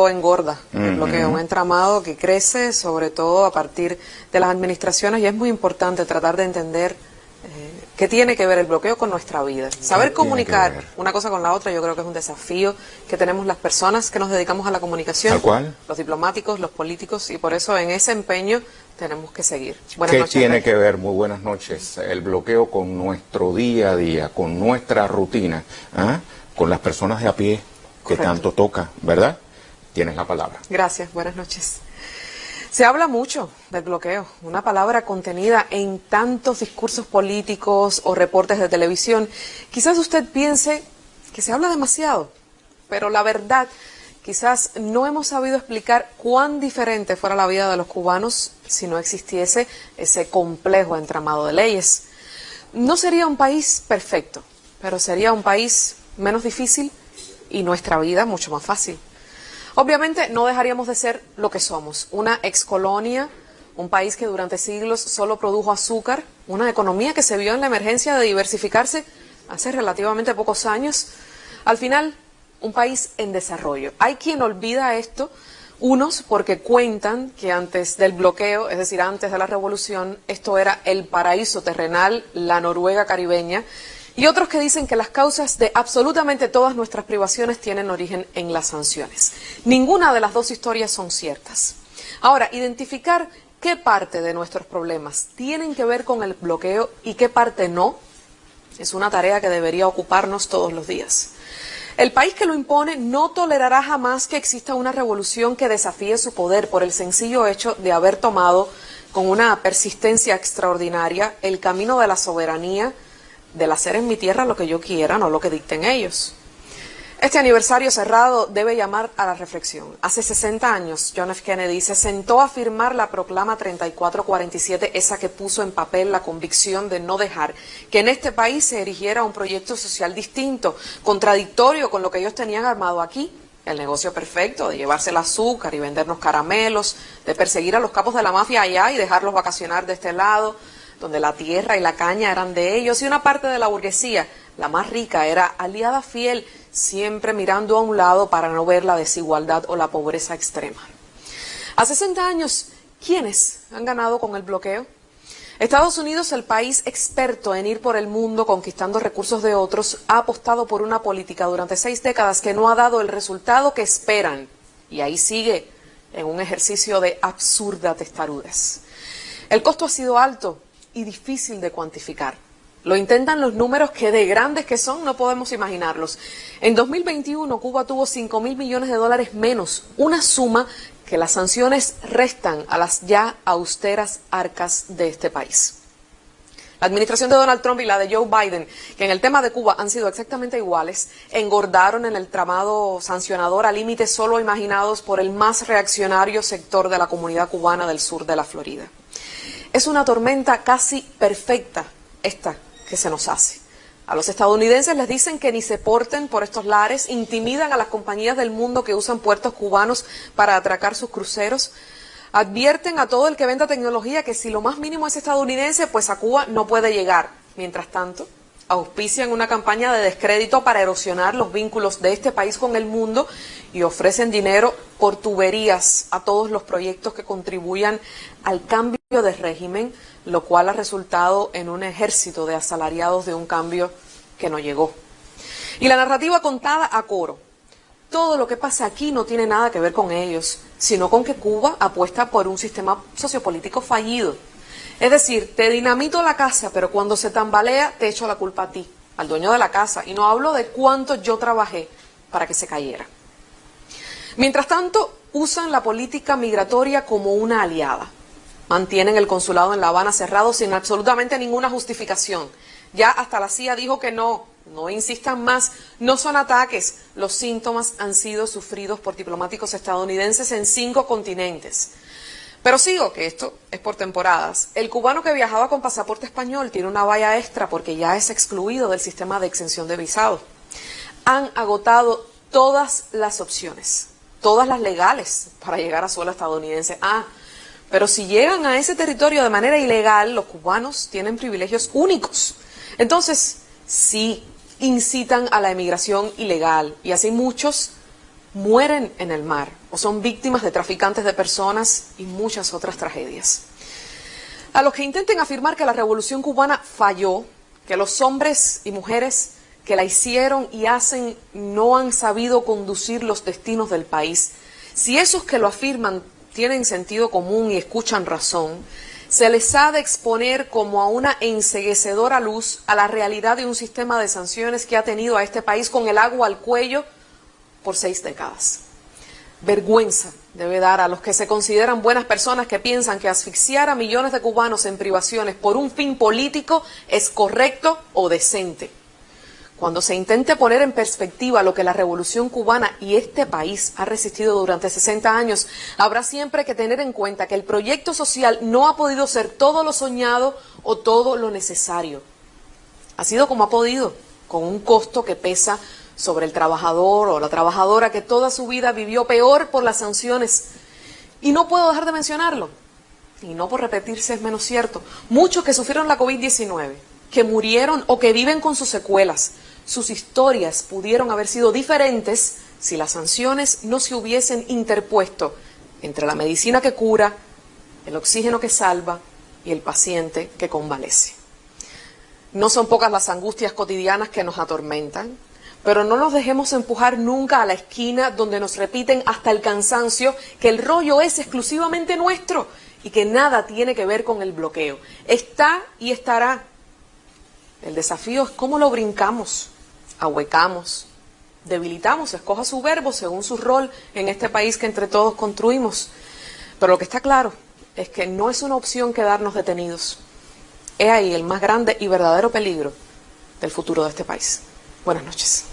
engorda el bloqueo, un entramado que crece sobre todo a partir de las administraciones, y es muy importante tratar de entender qué tiene que ver el bloqueo con nuestra vida. Saber comunicar una cosa con la otra yo creo que es un desafío que tenemos las personas que nos dedicamos a la comunicación, ¿Tal cual? Los diplomáticos, los políticos, y por eso en ese empeño tenemos que seguir. Buenas noches. ¿Qué tiene que ver, muy buenas noches, el bloqueo con nuestro día a día, con nuestra rutina, con las personas de a pie que tanto toca, ¿verdad? Tienes la palabra. Gracias, buenas noches. Se habla mucho del bloqueo, una palabra contenida en tantos discursos políticos o reportes de televisión. Quizás usted piense que se habla demasiado, pero la verdad, quizás no hemos sabido explicar cuán diferente fuera la vida de los cubanos si no existiese ese complejo entramado de leyes. No sería un país perfecto, pero sería un país menos difícil y nuestra vida mucho más fácil. Obviamente no dejaríamos de ser lo que somos, una excolonia, un país que durante siglos solo produjo azúcar, una economía que se vio en la emergencia de diversificarse hace relativamente pocos años. Al final, un país en desarrollo. Hay quien olvida esto, unos porque cuentan que antes del bloqueo, es decir, antes de la revolución, esto era el paraíso terrenal, la Noruega caribeña, y otros que dicen que las causas de absolutamente todas nuestras privaciones tienen origen en las sanciones. Ninguna de las dos historias son ciertas. Ahora, identificar qué parte de nuestros problemas tienen que ver con el bloqueo y qué parte no, es una tarea que debería ocuparnos todos los días. El país que lo impone no tolerará jamás que exista una revolución que desafíe su poder por el sencillo hecho de haber tomado con una persistencia extraordinaria el camino de la soberanía, del hacer en mi tierra lo que yo quiera, no lo que dicten ellos. Este aniversario cerrado debe llamar a la reflexión. Hace 60 años, John F. Kennedy se sentó a firmar la proclama 3447, esa que puso en papel la convicción de no dejar que en este país se erigiera un proyecto social distinto, contradictorio con lo que ellos tenían armado aquí. El negocio perfecto de llevarse el azúcar y vendernos caramelos, de perseguir a los capos de la mafia allá y dejarlos vacacionar de este lado, donde la tierra y la caña eran de ellos, y una parte de la burguesía, la más rica, era aliada fiel, siempre mirando a un lado para no ver la desigualdad o la pobreza extrema. A 60 años, ¿quiénes han ganado con el bloqueo? Estados Unidos, el país experto en ir por el mundo conquistando recursos de otros, ha apostado por una política durante 6 décadas que no ha dado el resultado que esperan, y ahí sigue en un ejercicio de absurda testarudez. El costo ha sido alto y difícil de cuantificar. Lo intentan los números que de grandes que son no podemos imaginarlos. En 2021 Cuba tuvo $5.000 millones menos, una suma que las sanciones restan a las ya austeras arcas de este país. La administración de Donald Trump y la de Joe Biden, que en el tema de Cuba han sido exactamente iguales, engordaron en el tramado sancionador a límites solo imaginados por el más reaccionario sector de la comunidad cubana del sur de la Florida. Es una tormenta casi perfecta esta que se nos hace. A los estadounidenses les dicen que ni se porten por estos lares, intimidan a las compañías del mundo que usan puertos cubanos para atracar sus cruceros, advierten a todo el que venda tecnología que si lo más mínimo es estadounidense, pues a Cuba no puede llegar. Mientras tanto, auspician una campaña de descrédito para erosionar los vínculos de este país con el mundo y ofrecen dinero por tuberías a todos los proyectos que contribuyan al cambio de régimen, lo cual ha resultado en un ejército de asalariados de un cambio que no llegó. Y la narrativa contada a coro. Todo lo que pasa aquí no tiene nada que ver con ellos, sino con que Cuba apuesta por un sistema sociopolítico fallido. Es decir, te dinamito la casa, pero cuando se tambalea te echo la culpa a ti, al dueño de la casa, y no hablo de cuánto yo trabajé para que se cayera. Mientras tanto, usan la política migratoria como una aliada. Mantienen el consulado en La Habana cerrado sin absolutamente ninguna justificación. Ya hasta la CIA dijo que no insistan más, no son ataques. Los síntomas han sido sufridos por diplomáticos estadounidenses en 5 continentes. Pero sigo, que esto es por temporadas. El cubano que viajaba con pasaporte español tiene una valla extra porque ya es excluido del sistema de exención de visado. Han agotado todas las opciones, todas las legales para llegar a suelo estadounidense. Pero si llegan a ese territorio de manera ilegal, los cubanos tienen privilegios únicos. Entonces, sí, incitan a la emigración ilegal y así muchos mueren en el mar o son víctimas de traficantes de personas y muchas otras tragedias. A los que intenten afirmar que la Revolución Cubana falló, que los hombres y mujeres que la hicieron y hacen no han sabido conducir los destinos del país, si esos que lo afirman tienen sentido común y escuchan razón, se les ha de exponer como a una enceguecedora luz a la realidad de un sistema de sanciones que ha tenido a este país con el agua al cuello por 6 décadas. Vergüenza debe dar a los que se consideran buenas personas que piensan que asfixiar a millones de cubanos en privaciones por un fin político es correcto o decente. Cuando se intente poner en perspectiva lo que la Revolución Cubana y este país ha resistido durante 60 años, habrá siempre que tener en cuenta que el proyecto social no ha podido ser todo lo soñado o todo lo necesario. Ha sido como ha podido, con un costo que pesa sobre el trabajador o la trabajadora que toda su vida vivió peor por las sanciones. Y no puedo dejar de mencionarlo, y no por repetirse es menos cierto, muchos que sufrieron la COVID-19, que murieron o que viven con sus secuelas, sus historias pudieron haber sido diferentes si las sanciones no se hubiesen interpuesto entre la medicina que cura, el oxígeno que salva y el paciente que convalece. No son pocas las angustias cotidianas que nos atormentan, pero no nos dejemos empujar nunca a la esquina donde nos repiten hasta el cansancio que el rollo es exclusivamente nuestro y que nada tiene que ver con el bloqueo. Está y estará. El desafío es cómo lo brincamos, ahuecamos, debilitamos, escoja su verbo según su rol en este país que entre todos construimos. Pero lo que está claro es que no es una opción quedarnos detenidos. He ahí el más grande y verdadero peligro del futuro de este país. Buenas noches.